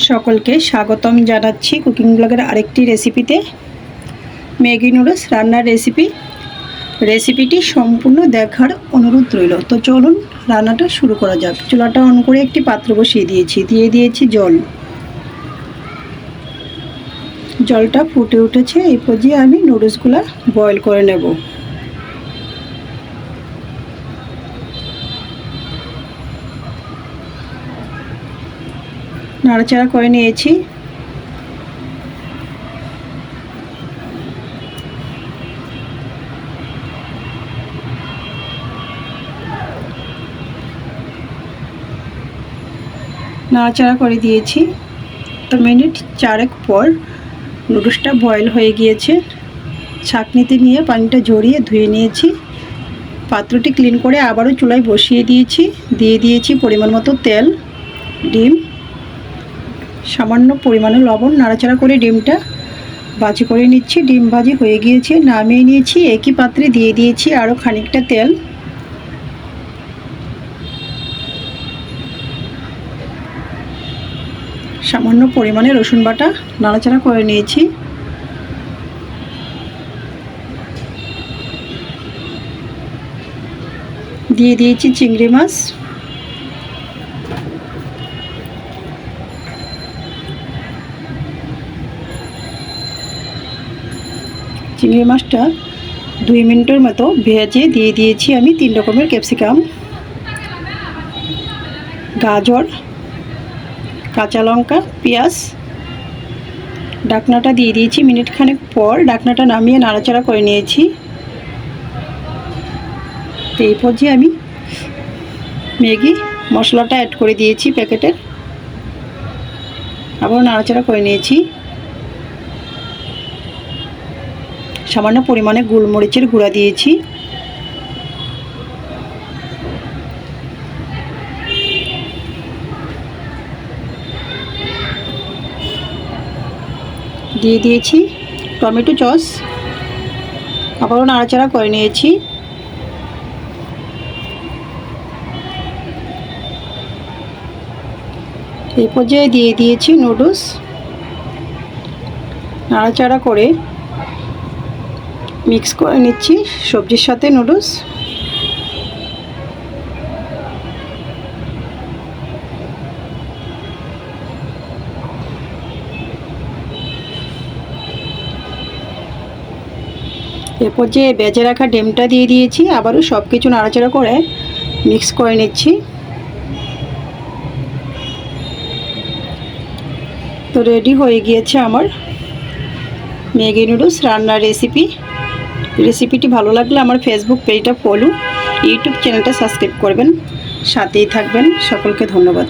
সকলকে স্বাগতম জানাচ্ছি কুকিং ব্লগের আরেকটি রেসিপিতে। ম্যাগি নুডলস রান্নার রেসিপিটি সম্পূর্ণ দেখার অনুরোধ রইল। তো চলুন রান্নাটা শুরু করা যাক। চুলাটা অন করে একটি পাত্র বসিয়ে দিয়েছি জল। জলটা ফুটে উঠেছে, এই পর্যায়ে আমি নুডলসগুলো বয়েল করে নেব। নাড়াচাড়া করে নিয়েছি। নাড়াচাড়া করে দিয়েছি। তো মিনিট 4 পর নুডলসটা বয়েল হয়ে গিয়েছে। ছাঁকনিতে নিয়ে পানিটা ঝরিয়ে ধুয়ে নিয়েছি। পাত্রটি ক্লিন করে আবারও চুলায় বসিয়ে দিয়েছি পরিমাণ মতো তেল, ডিম, সামান্য পরিমাণে লবণ। নাড়াচাড়া করে ডিমটা ভাজি করে নিচ্ছি। ডিম ভাজি হয়ে গিয়েছে, নামিয়ে নিয়েছি। একই পাত্রে দিয়ে দিয়েছি আরও খানিকটা তেল। সামান্য পরিমাণে রসুন বাটা নাড়াচাড়া করে নিয়েছি। দিয়ে দিয়েছি চিংড়ি মাছ। চিংড়ি মাছটা 2 মিনিটের মতো ভেজে দিয়ে দিয়েছি আমি 3 রকমের ক্যাপসিকাম, গাজর, কাঁচা লঙ্কা, পেঁয়াজ। ঢাকনাটা দিয়ে দিয়েছি। মিনিট খানেক পর ঢাকনাটা নামিয়ে নাড়াচাড়া করে নিয়েছি। তো এই পর্যায়ে আমি ম্যাগি মশলাটা অ্যাড করে দিয়েছি প্যাকেটের। আবার নাড়াচাড়া করে নিয়েছি। সামান্য পরিমাণে গোলমরিচের গুঁড়া দিয়েছি। দিয়ে দিয়েছি টমেটো সস। আবারও নাড়াচাড়া করে নিয়েছি। এই পর্যায়ে দিয়ে দিয়েছি নুডলস। নাড়াচাড়া করে মিক্স করে নিচ্ছি সবজির সাথে নুডলস। এরপর যে বেজে রাখা ডিমটা দিয়ে দিয়েছি। আবারও সব কিছু নাড়াচাড়া করে মিক্স করে নিচ্ছি। তো রেডি হয়ে গিয়েছে আমার ম্যাগি নুডলস রান্নার রেসিপিটি ভালো লাগলে আমার ফেসবুক পেজটা ফলো, ইউটিউব চ্যানেলটা সাবস্ক্রাইব করবেন, সাথেই থাকবেন। সকলকে ধন্যবাদ।